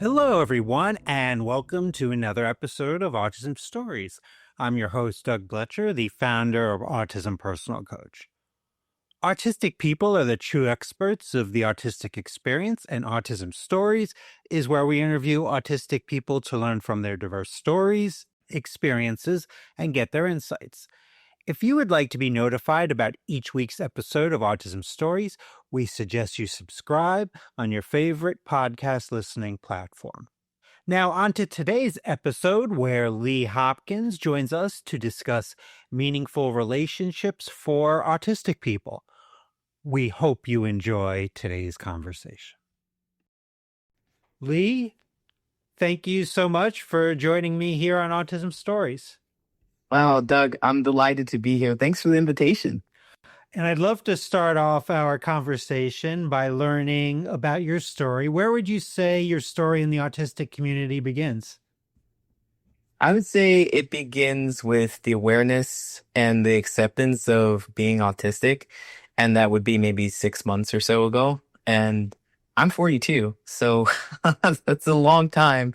Hello, everyone, and welcome to another episode of Autism Stories. I'm your host, Doug Bletcher, the founder of Autism Personal Coach. Autistic people are the true experts of the autistic experience, and Autism Stories is where we interview autistic people to learn from their diverse stories, experiences, and get their insights. If you would like to be notified about each week's episode of Autism Stories, we suggest you subscribe on your favorite podcast listening platform. Now, on to today's episode where Lee Hopkins joins us to discuss meaningful relationships for autistic people. We hope you enjoy today's conversation. Lee, thank you so much for joining me here on Autism Stories. Wow, Doug, I'm delighted to be here. Thanks for the invitation. And I'd love to start off our conversation by learning about your story. Where would you say your story in the autistic community begins? I would say it begins with the awareness and the acceptance of being autistic. And that would be maybe 6 months or so ago. And I'm 42. So that's a long time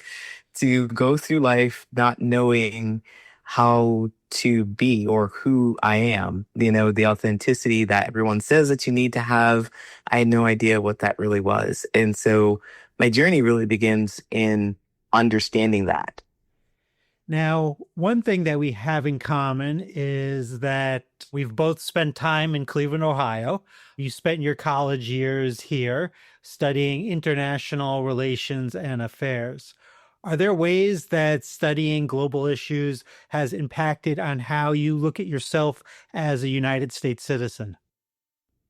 to go through life not knowing how to be or who I am. The authenticity that everyone says that you need to have. I had no idea what that really was. And so my journey really begins in understanding that. Now, one thing that we have in common is that we've both spent time in Cleveland, Ohio. You spent your college years here studying international relations and affairs. Are there ways that studying global issues has impacted on how you look at yourself as a United States citizen?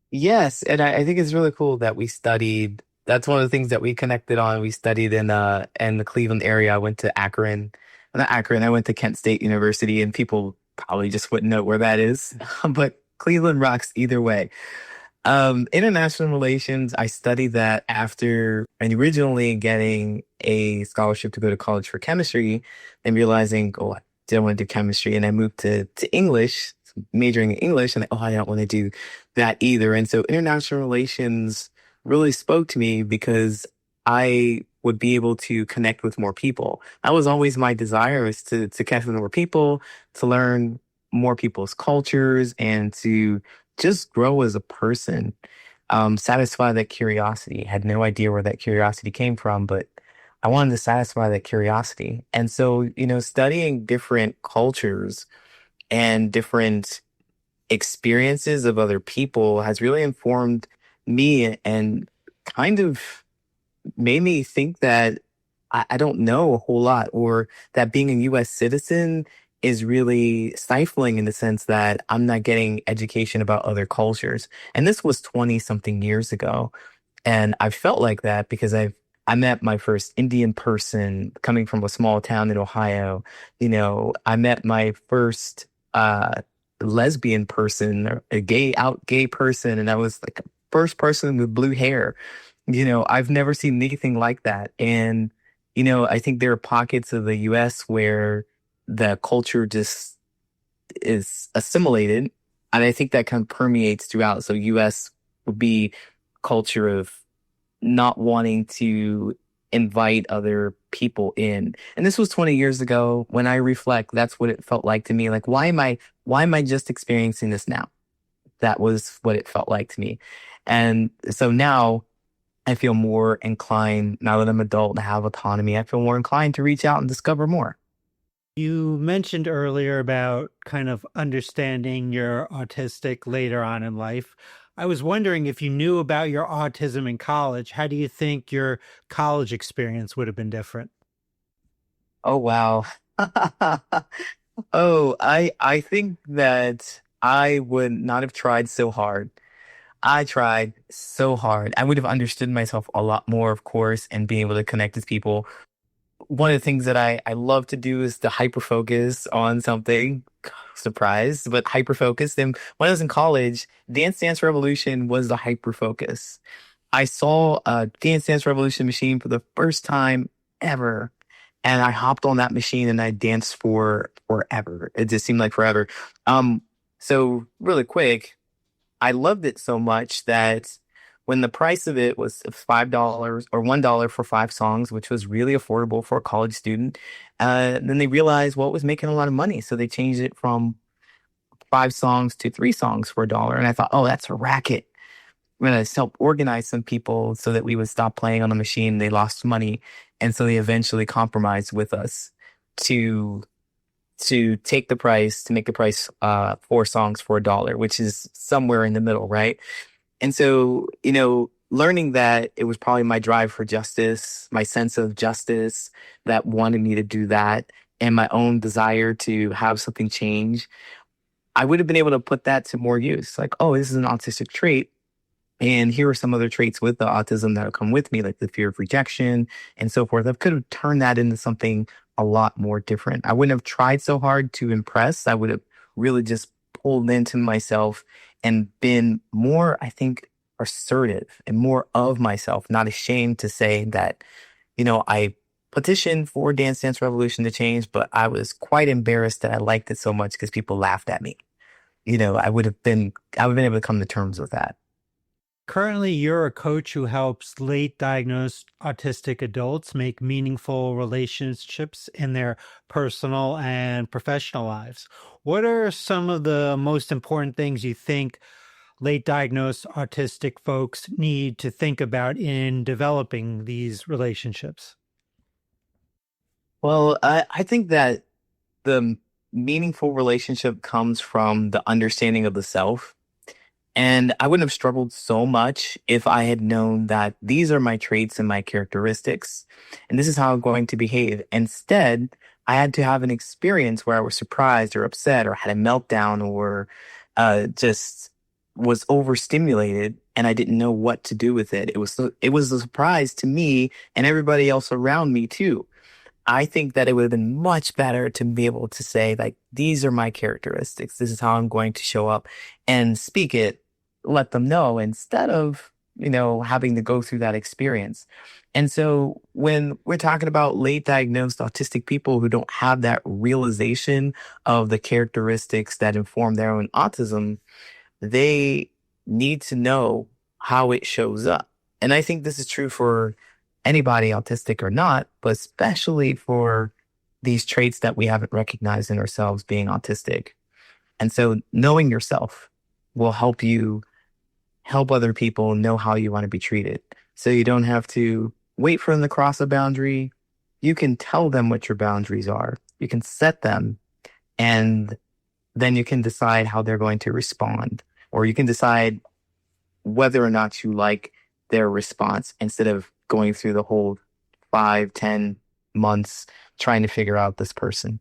Yes, and I think it's really cool that we studied. That's one of the things that we connected on. We studied in the Cleveland area. I went to Akron, not Akron. I went to Kent State University, and people probably just wouldn't know where that is, but Cleveland rocks either way. International relations. I studied that after and originally getting a scholarship to go to college for chemistry, and realizing, oh, I didn't want to do chemistry, and I moved to English, majoring in English, and I don't want to do that either. And so international relations really spoke to me because I would be able to connect with more people. That was always my desire, is to connect with more people, to learn more people's cultures, and to just grow as a person. Satisfy that curiosity. Had no idea where that curiosity came from, but I wanted to satisfy that curiosity. And so, studying different cultures and different experiences of other people has really informed me and kind of made me think that I don't know a whole lot, or that being a US citizen is really stifling in the sense that I'm not getting education about other cultures. And this was 20 something years ago. And I felt like that because I met my first Indian person coming from a small town in Ohio. I met my first lesbian person, or a gay person, and I was like the first person with blue hair. I've never seen anything like that. And I think there are pockets of the US where the culture just is assimilated. And I think that kind of permeates throughout. So US would be culture of not wanting to invite other people in. And this was 20 years ago. When I reflect, that's what it felt like to me. Like, why am I just experiencing this now? That was what it felt like to me. And so now I feel more inclined, now that I'm adult and have autonomy, I feel more inclined to reach out and discover more. You mentioned earlier about kind of understanding you're autistic later on in life. I was wondering if you knew about your autism in college, how do you think your college experience would have been different? Oh, wow. Oh, I think that I would not have tried so hard. I tried so hard. I would have understood myself a lot more, of course, and being able to connect with people. One of the things that I love to do is to hyper focus on something. Surprise, but hyper focus. And when I was in college, Dance Dance Revolution was the hyper focus. I saw a Dance Dance Revolution machine for the first time ever. And I hopped on that machine and I danced for forever. It just seemed like forever. So really quick, I loved it so much that when the price of it was $5 or $1 for 5 songs, which was really affordable for a college student. Then they realized what was making a lot of money. So they changed it from 5 songs to 3 songs for $1. And I thought, oh, that's a racket. I'm going to help organize some people so that we would stop playing on the machine. They lost money. And so they eventually compromised with us to take the price, to make the price 4 songs for $1, which is somewhere in the middle, right? And so, learning that it was probably my drive for justice, my sense of justice that wanted me to do that, and my own desire to have something change, I would have been able to put that to more use. Like, oh, this is an autistic trait. And here are some other traits with the autism that come with me, like the fear of rejection and so forth. I could have turned that into something a lot more different. I wouldn't have tried so hard to impress. I would have really just pulled into myself and been more, I think, assertive and more of myself, not ashamed to say that, I petitioned for Dance Dance Revolution to change, but I was quite embarrassed that I liked it so much because people laughed at me. I would have been able to come to terms with that. Currently, you're a coach who helps late diagnosed autistic adults make meaningful relationships in their personal and professional lives. What are some of the most important things you think late diagnosed autistic folks need to think about in developing these relationships? Well, I think that the meaningful relationship comes from the understanding of the self. And I wouldn't have struggled so much if I had known that these are my traits and my characteristics, and this is how I'm going to behave. Instead, I had to have an experience where I was surprised or upset or had a meltdown or just was overstimulated and I didn't know what to do with it. It was a surprise to me and everybody else around me too. I think that it would have been much better to be able to say, like, these are my characteristics. This is how I'm going to show up and speak it, let them know instead of, having to go through that experience. And so when we're talking about late diagnosed autistic people who don't have that realization of the characteristics that inform their own autism, they need to know how it shows up. And I think this is true for anybody, autistic or not, but especially for these traits that we haven't recognized in ourselves being autistic. And so knowing yourself will help you help other people know how you want to be treated. So you don't have to wait for them to cross a boundary. You can tell them what your boundaries are. You can set them and then you can decide how they're going to respond, or you can decide whether or not you like their response instead of going through the whole 5, 10 months trying to figure out this person.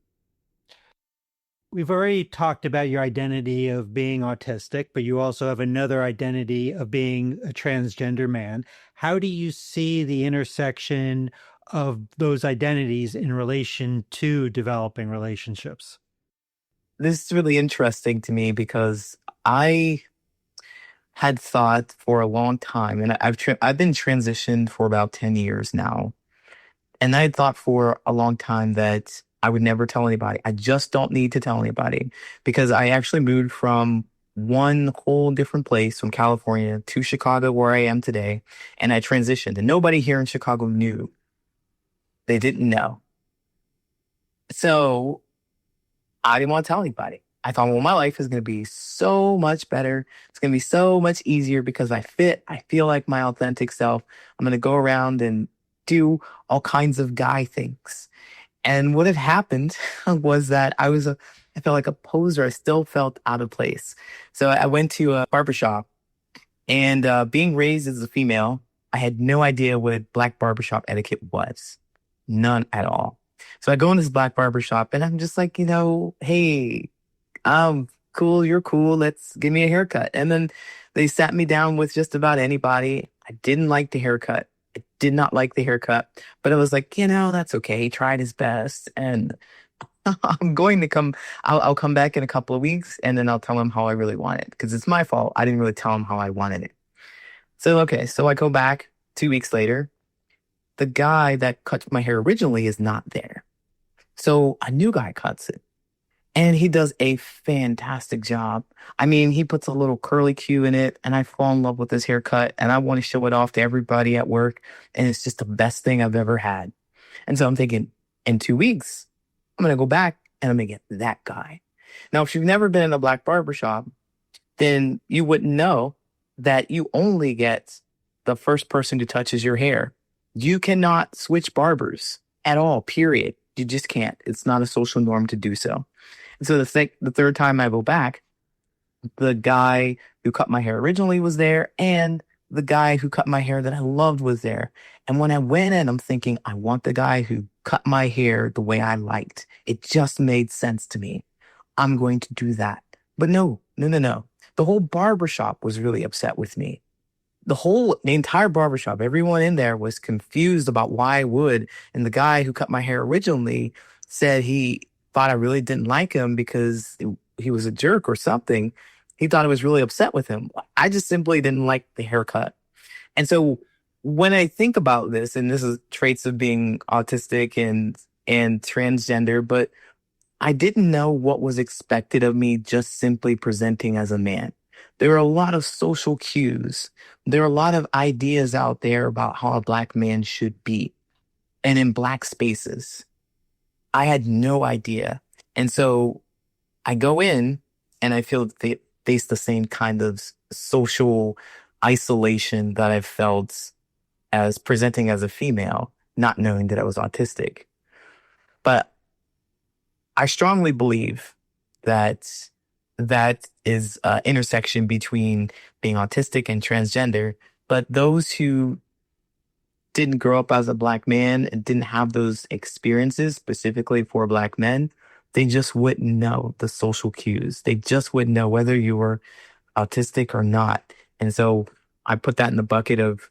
We've already talked about your identity of being autistic, but you also have another identity of being a transgender man. How do you see the intersection of those identities in relation to developing relationships? This is really interesting to me because I had thought for a long time, and I've been transitioned for about 10 years now. And I had thought for a long time that I would never tell anybody. I just don't need to tell anybody because I actually moved from one whole different place from California to Chicago where I am today. And I transitioned and nobody here in Chicago knew. They didn't know. So I didn't want to tell anybody. I thought, well, my life is going to be so much better. It's going to be so much easier because I feel like my authentic self. I'm going to go around and do all kinds of guy things. And what had happened was that I felt like a poser. I still felt out of place. So I went to a barbershop and being raised as a female, I had no idea what black barbershop etiquette was. None at all. So I go in this black barbershop and I'm just like, hey, cool, you're cool. Let's give me a haircut. And then they sat me down with just about anybody. I didn't like the haircut. I did not like the haircut, but I was like, that's okay. He tried his best. And I'm going to I'll come back in a couple of weeks and then I'll tell him how I really want it because it's my fault. I didn't really tell him how I wanted it. So, okay. So I go back 2 weeks later. The guy that cut my hair originally is not there. So a new guy cuts it. And he does a fantastic job. I mean, he puts a little curly Q in it, and I fall in love with his haircut, and I want to show it off to everybody at work. And it's just the best thing I've ever had. And so I'm thinking, in 2 weeks, I'm going to go back and I'm going to get that guy. Now, if you've never been in a black barbershop, then you wouldn't know that you only get the first person who touches your hair. You cannot switch barbers at all, period. You just can't. It's not a social norm to do so. And so the third time I go back, the guy who cut my hair originally was there, and the guy who cut my hair that I loved was there. And when I went in, I'm thinking, I want the guy who cut my hair the way I liked. It just made sense to me. I'm going to do that. But no, no, no, no. The whole barbershop was really upset with me. The entire barbershop, everyone in there was confused about why I would. And the guy who cut my hair originally said he thought I really didn't like him because he was a jerk or something. He thought I was really upset with him. I just simply didn't like the haircut. And so when I think about this, and this is traits of being autistic and transgender, but I didn't know what was expected of me just simply presenting as a man. There are a lot of social cues. There are a lot of ideas out there about how a black man should be and in black spaces. I had no idea. And so I go in and I feel they face the same kind of social isolation that I felt as presenting as a female, not knowing that I was autistic. But I strongly believe that that is an intersection between being autistic and transgender. But those who didn't grow up as a black man and didn't have those experiences specifically for black men, they just wouldn't know the social cues. They just wouldn't know whether you were autistic or not. And so I put that in the bucket of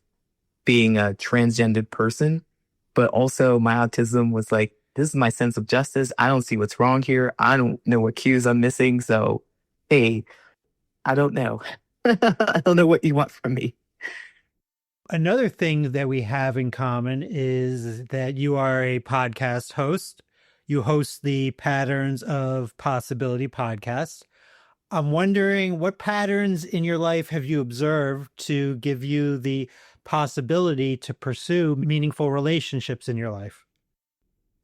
being a transgendered person, but also my autism was like, this is my sense of justice. I don't see what's wrong here. I don't know what cues I'm missing. So, hey, I don't know. I don't know what you want from me. Another thing that we have in common is that you are a podcast host. You host the Patterns of Possibility podcast. I'm wondering what patterns in your life have you observed to give you the possibility to pursue meaningful relationships in your life?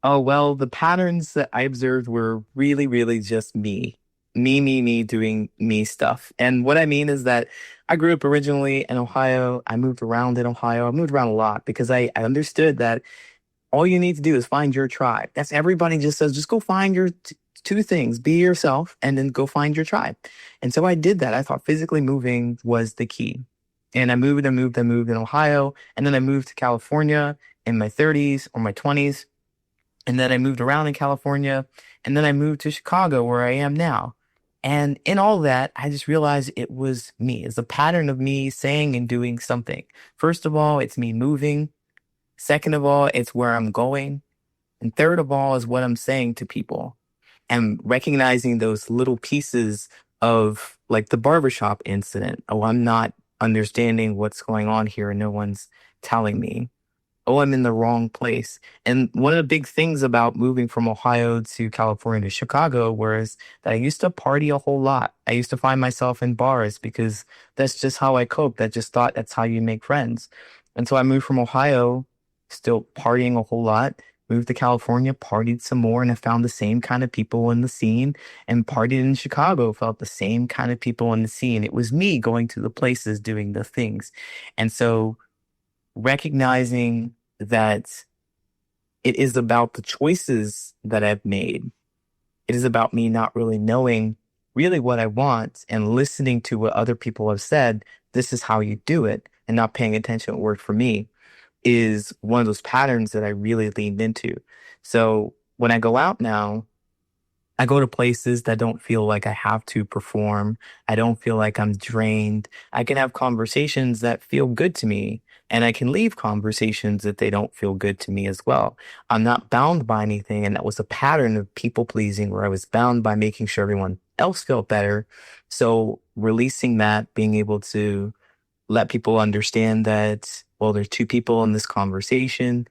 Oh, well, the patterns that I observed were really, really just me. Me doing me stuff. And what I mean is that I grew up originally in Ohio. I moved around in Ohio. I moved around a lot because I understood that all you need to do is find your tribe. That's everybody just says, just go find your two things, be yourself, and then go find your tribe. And so I did that. I thought physically moving was the key. And I moved in Ohio. And then I moved to California in my 30s or my 20s. And then I moved around in California. And then I moved to Chicago where I am now. And in all that, I just realized it was me. It's a pattern of me saying and doing something. First of all, it's me moving. Second of all, it's where I'm going. And third of all is what I'm saying to people and recognizing those little pieces of like the barbershop incident. Oh, I'm not understanding what's going on here and no one's telling me. Oh, I'm in the wrong place. And one of the big things about moving from Ohio to California to Chicago was that I used to party a whole lot. I used to find myself in bars because that's just how I coped. I just thought that's how you make friends. And so I moved from Ohio, still partying a whole lot, moved to California, partied some more, and I found the same kind of people in the scene, and partied in Chicago, felt the same kind of people in the scene. It was me going to the places, doing the things. And so recognizing that it is about the choices that I've made. It is about me not really knowing really what I want and listening to what other people have said. This is how you do it, and not paying attention to what worked for me is one of those patterns that I really leaned into. So when I go out now, I go to places that don't feel like I have to perform. I don't feel like I'm drained. I can have conversations that feel good to me, and I can leave conversations that they don't feel good to me as well. I'm not bound by anything. And that was a pattern of people pleasing where I was bound by making sure everyone else felt better. So releasing that, being able to let people understand that, well, there's two people in this conversation.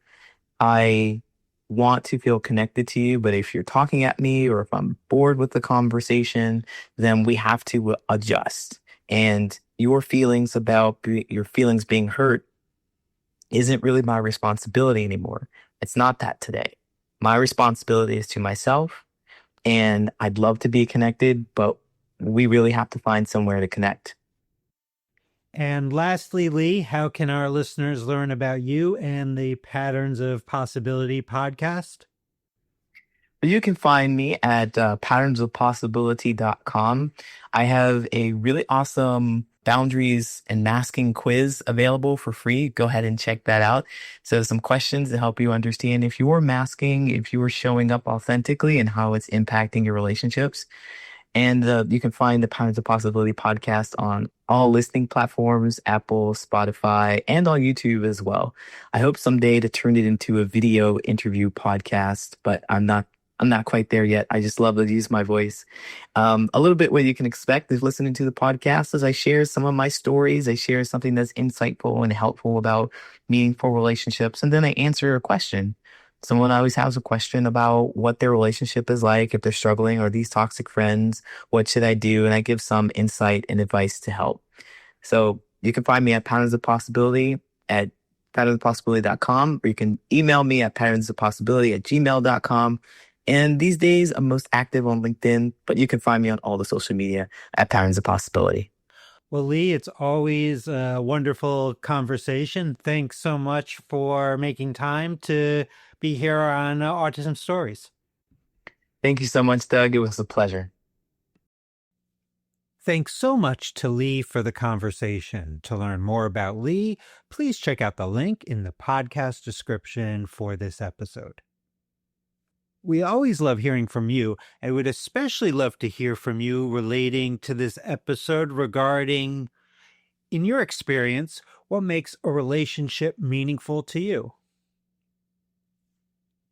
I want to feel connected to you, but if you're talking at me or if I'm bored with the conversation, then we have to adjust. And your feelings being hurt isn't really my responsibility anymore. It's not that today. My responsibility is to myself, and I'd love to be connected, but we really have to find somewhere to connect. And lastly, Lee, how can our listeners learn about you and the Patterns of Possibility podcast? You can find me at patternsofpossibility.com. I have a really awesome boundaries and masking quiz available for free. Go ahead and check that out. So, some questions to help you understand if you're masking, if you are showing up authentically, and how it's impacting your relationships. And you can find the Patterns of Possibility podcast on all listening platforms, Apple, Spotify, and on YouTube as well. I hope someday to turn it into a video interview podcast, but I'm not quite there yet. I just love to use my voice. A little bit what you can expect is listening to the podcast as I share some of my stories. I share something that's insightful and helpful about meaningful relationships, and then I answer a question. Someone always has a question about what their relationship is like, if they're struggling or these toxic friends, what should I do? And I give some insight and advice to help. So you can find me at Patterns of Possibility at patternsofpossibility.com, or you can email me at patternsofpossibility@gmail.com. And these days, I'm most active on LinkedIn, but you can find me on all the social media at Patterns of Possibility. Well, Lee, it's always a wonderful conversation. Thanks so much for making time to be here on Autism Stories. Thank you so much, Doug. It was a pleasure. Thanks so much to Lee for the conversation. To learn more about Lee, please check out the link in the podcast description for this episode. We always love hearing from you. I would especially love to hear from you relating to this episode regarding, in your experience, what makes a relationship meaningful to you.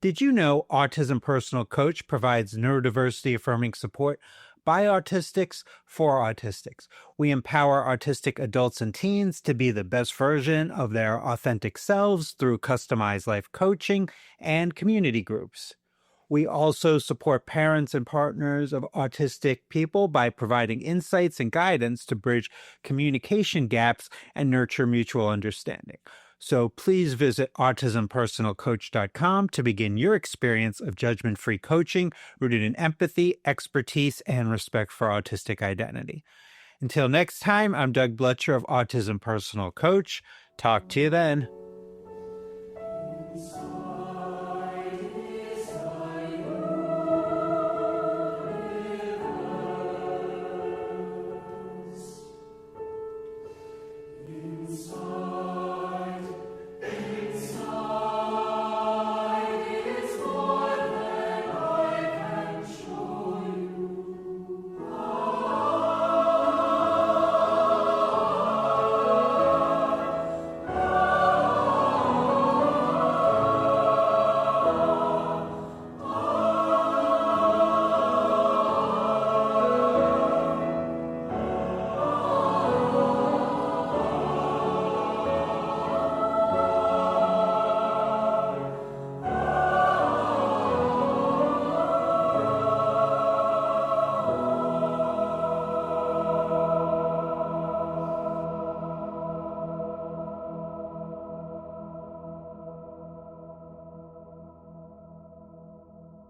Did you know Autism Personal Coach provides neurodiversity affirming support by autistics for autistics? We empower autistic adults and teens to be the best version of their authentic selves through customized life coaching and community groups. We also support parents and partners of autistic people by providing insights and guidance to bridge communication gaps and nurture mutual understanding. So please visit autismpersonalcoach.com to begin your experience of judgment-free coaching rooted in empathy, expertise, and respect for autistic identity. Until next time, I'm Doug Bletcher of Autism Personal Coach. Talk to you then.